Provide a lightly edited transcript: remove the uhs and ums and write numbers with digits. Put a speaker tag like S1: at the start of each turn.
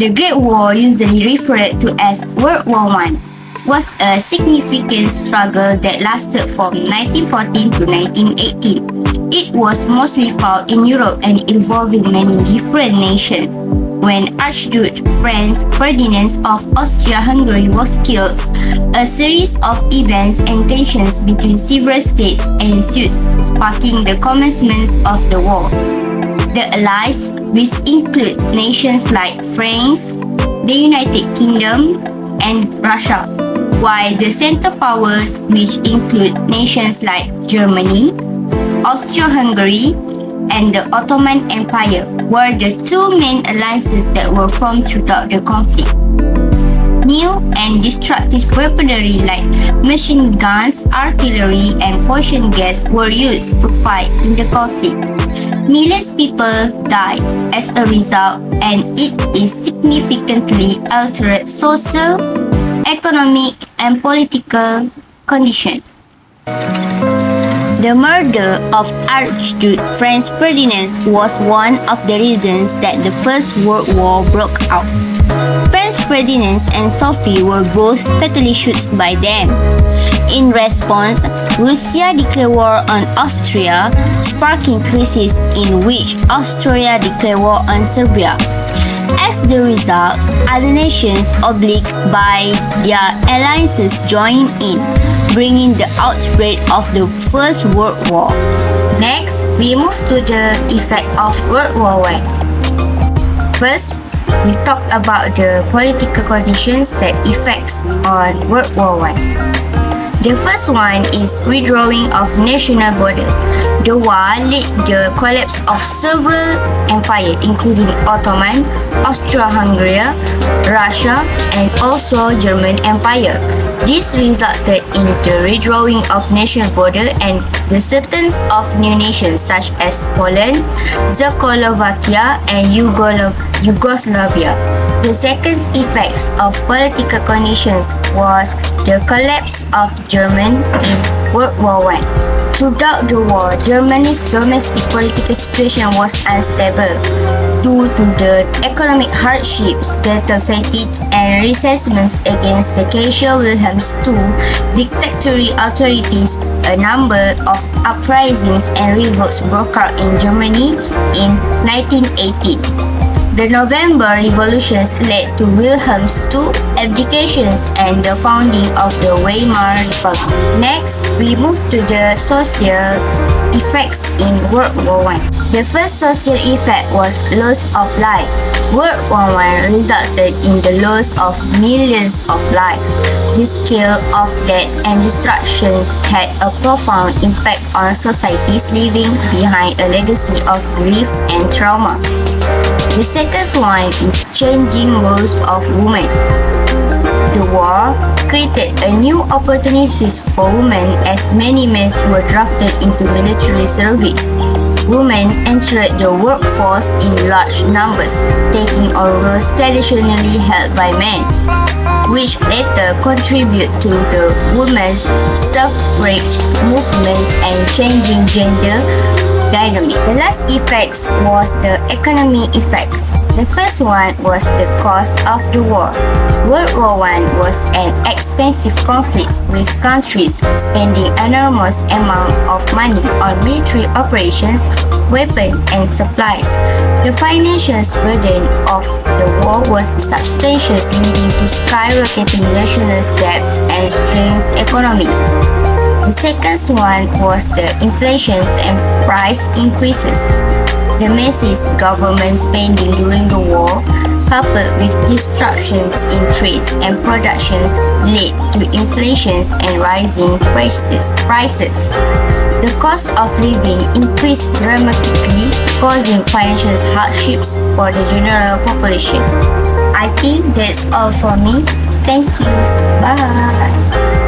S1: The Great War, usually referred to as World War I, was a significant struggle that lasted from 1914 to 1918. It was mostly fought in Europe and involving many different nations. When Archduke Franz Ferdinand of Austria-Hungary was killed, a series of events and tensions between several states ensued, sparking the commencement of the war. The Allies, which include nations like France, the United Kingdom, and Russia, while the Central Powers, which include nations like Germany, Austria-Hungary, and the Ottoman Empire, were the two main alliances that were formed throughout the conflict. New and destructive weaponry like machine guns, artillery, and poison gas were used to fight in the conflict. Millions of people died as a result, and it is significantly altered social, economic, and political conditions. The murder of Archduke Franz Ferdinand was one of the reasons that the First World War broke out. Franz Ferdinand and Sophie were both fatally shot by them. In response, Russia declared war on Austria, sparking crisis in which Austria declared war on Serbia. As the result, other nations obliged by their alliances joined in, bringing the outbreak of the First World War. Next, we move to the effect of World War I. First, we talk about the political conditions that affects on World War I. The first one is redrawing of national border. The war led the collapse of several empires, including Ottoman, Austro-Hungary, Russia, and also German Empire. This resulted in the redrawing of national border and the existence of new nations such as Poland, Czechoslovakia, and Yugoslavia. The second effects of political conditions was the collapse of Germany in World War I. Throughout the war, Germany's domestic political situation was unstable due to the economic hardships, battle fatigue, and resentments against the Kaiser Wilhelm II dictatorial authorities. A number of uprisings and revolts broke out in Germany in 1918. The November revolutions led to Wilhelm II abdications and the founding of the Weimar Republic. Next, we move to the social effects in World War I. The first social effect was loss of life. World War I resulted in the loss of millions of lives. The scale of death and destruction had a profound impact on societies, leaving behind a legacy of grief and trauma. The second one is changing roles of women. The war created a new opportunities for women as many men were drafted into military service. Women entered the workforce in large numbers, taking on roles traditionally held by men, which later contribute to the women's suffrage movements and changing gender dynamic. The last effect was the economic effects. The first one was the cost of the war. World War I was an expensive conflict with countries spending enormous amount of money on military operations, weapons, and supplies. The financial burden of the war was substantial, leading to skyrocketing national debts and strained economy. The second one was the inflation and price increases. The massive government spending during the war, coupled with disruptions in trades and productions, led to inflation and rising prices. The cost of living increased dramatically, causing financial hardships for the general population. I think that's all for me. Thank you. Bye.